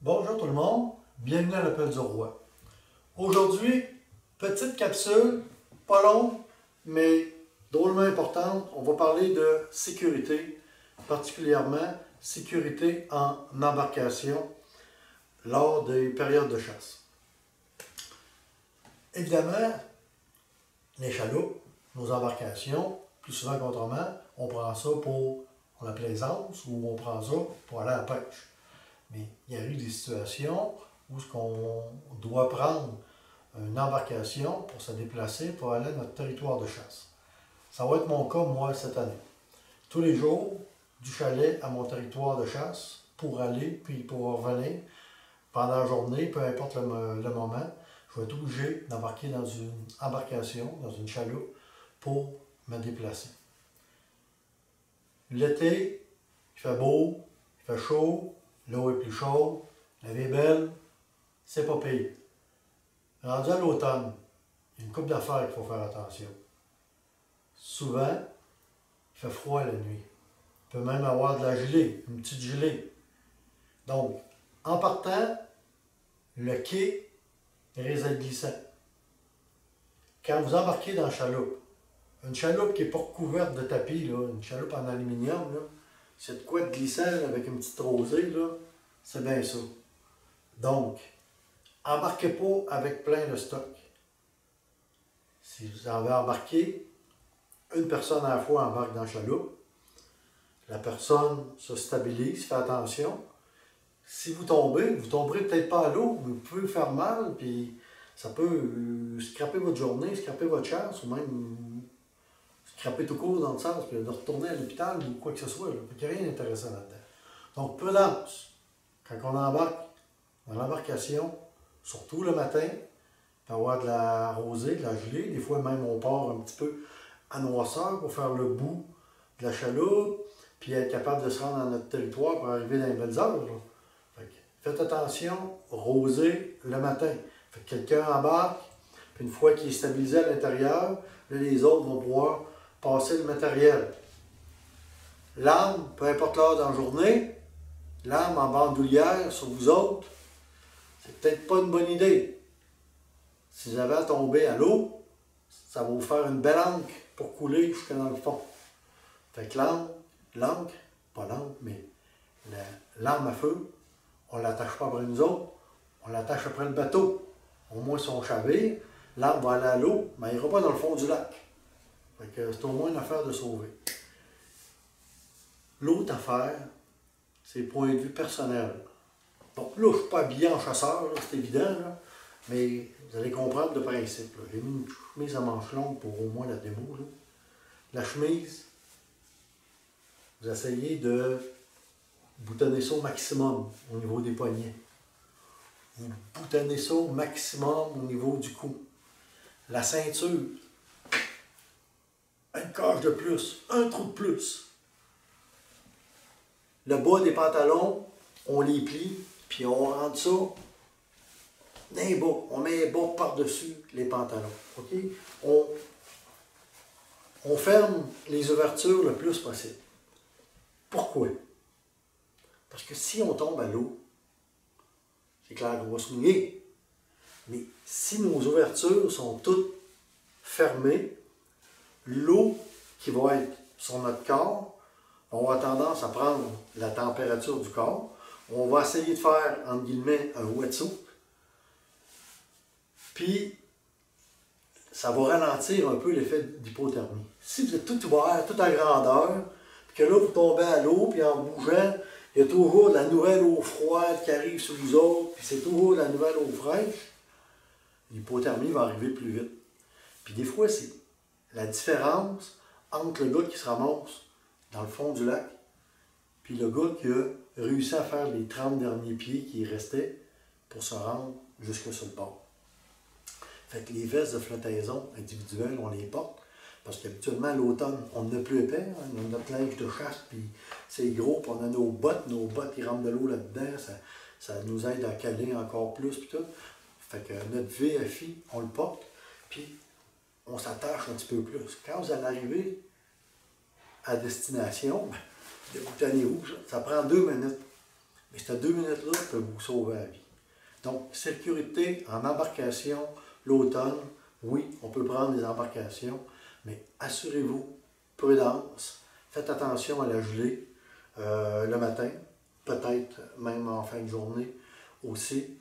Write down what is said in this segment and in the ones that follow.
Bonjour tout le monde, bienvenue à l'Appel du Roi. Aujourd'hui, petite capsule, pas longue, mais drôlement importante. On va parler de sécurité, particulièrement sécurité en embarcation lors des périodes de chasse. Évidemment, les chaloupes, nos embarcations, plus souvent qu'autrement, on prend ça pour la plaisance ou on prend ça pour aller à la pêche. Mais il y a eu des situations où on doit prendre une embarcation pour se déplacer pour aller à notre territoire de chasse. Ça va être mon cas, moi, cette année. Tous les jours, du chalet à mon territoire de chasse, pour aller, puis pour revenir, pendant la journée, peu importe le moment, je vais être obligé d'embarquer dans une embarcation, dans une chaloupe, pour me déplacer. L'été, il fait beau, il fait chaud, l'eau est plus chaude, la vie est belle, c'est pas pire. Rendu à l'automne, il y a une couple d'affaires qu'il faut faire attention. Souvent, il fait froid la nuit. Il peut même avoir de la gelée, une petite gelée. Donc, en partant, le quai risque d'être glissant. Quand vous embarquez dans la chaloupe, une chaloupe qui n'est pas recouverte de tapis, là, une chaloupe en aluminium, là, c'est de quoi de glissant là, avec une petite rosée, là, c'est bien ça. Donc, embarquez pas avec plein de stock. Si vous avez embarqué, une personne à la fois embarque dans la chaloupe. La personne se stabilise, fait attention. Si vous tomberez peut-être pas à l'eau, mais vous pouvez vous faire mal, puis ça peut scraper votre journée, scraper votre chasse, ou même scraper tout court dans le sens, puis de retourner à l'hôpital ou quoi que ce soit. Il n'y a rien d'intéressant là-dedans. Donc, prudence. Quand on embarque dans l'embarcation, surtout le matin, il peut y avoir de la rosée, de la gelée. Des fois, même, on part un petit peu à noirceur pour faire le bout de la chaloupe, puis être capable de se rendre dans notre territoire pour arriver dans les belles heures. Faites attention, rosée le matin. Fait que quelqu'un embarque, puis une fois qu'il est stabilisé à l'intérieur, là, les autres vont pouvoir passer le matériel. L'arme, peu importe l'heure dans la journée, l'arme en bandoulière sur vous autres, c'est peut-être pas une bonne idée. Si vous avez à tomber à l'eau, ça va vous faire une belle ancre pour couler jusque dans le fond. Fait que l'ancre, pas l'ancre, mais l'arme à feu, on ne l'attache pas après nous autres, on l'attache après le bateau. Au moins, si on chavire, l'arme va aller à l'eau, mais il n'ira pas dans le fond du lac. Fait que c'est au moins une affaire de sauver. L'autre affaire, c'est le point de vue personnel. Donc là, je ne suis pas habillé en chasseur, c'est évident, là, mais vous allez comprendre le principe. J'ai mis une chemise à manches longues pour au moins la démo. Là. La chemise, vous essayez de boutonner ça au maximum au niveau des poignets. Vous boutonnez ça au maximum au niveau du cou. La ceinture, une coche de plus, un trou de plus. Le bas des pantalons, on les plie, puis on rentre ça dans les bas. On met les bas par-dessus les pantalons. Okay? On ferme les ouvertures le plus possible. Pourquoi? Parce que si on tombe à l'eau, c'est clair qu'on va se mouiller. Mais si nos ouvertures sont toutes fermées, l'eau qui va être sur notre corps, on va avoir tendance à prendre la température du corps. On va essayer de faire, entre guillemets, un wetsuit. Puis, ça va ralentir un peu l'effet d'hypothermie. Si vous êtes tout ouvert, tout à grandeur, puis que là, vous tombez à l'eau, puis en bougeant, il y a toujours de la nouvelle eau froide qui arrive sur vous autres, puis c'est toujours de la nouvelle eau fraîche, l'hypothermie va arriver plus vite. Puis des fois, c'est la différence entre le gars qui se ramasse dans le fond du lac, puis le gars qui a réussi à faire les 30 derniers pieds qui restaient pour se rendre jusque sur le bord. Fait que les vestes de flottaison individuelles, on les porte, parce qu'habituellement, à l'automne, on n'a plus épais, hein, on a notre linge de chasse, puis c'est gros, puis on a nos bottes qui rentrent de l'eau là-dedans, ça nous aide à caler encore plus, puis tout. Fait que notre VFI, on le porte, puis on s'attache un petit peu plus. Quand vous allez arriver à destination, déboutonnez-vous, ça prend 2 minutes. Mais cette 2 minutes-là peut vous sauver la vie. Donc, sécurité en embarcation, l'automne, oui, on peut prendre des embarcations, mais assurez-vous, prudence, faites attention à la gelée le matin, peut-être même en fin de journée aussi.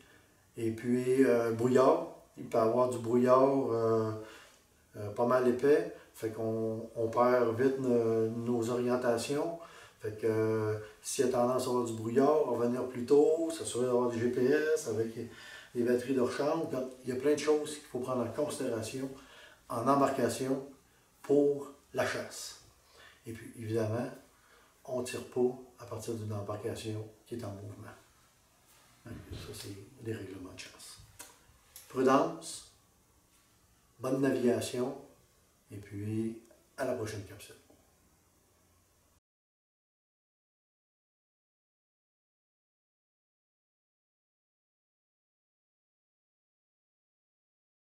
Et puis, brouillard, il peut y avoir du brouillard pas mal épais, fait qu'on perd vite nos orientations. Fait que s'il y a tendance à avoir du brouillard, revenir plus tôt, s'assurer d'avoir des GPS avec des batteries de rechange. Donc, il y a plein de choses qu'il faut prendre en considération en embarcation pour la chasse. Et puis, évidemment, on ne tire pas à partir d'une embarcation qui est en mouvement. Ça, c'est des règlements de chasse. Prudence, bonne navigation, et puis à la prochaine capsule.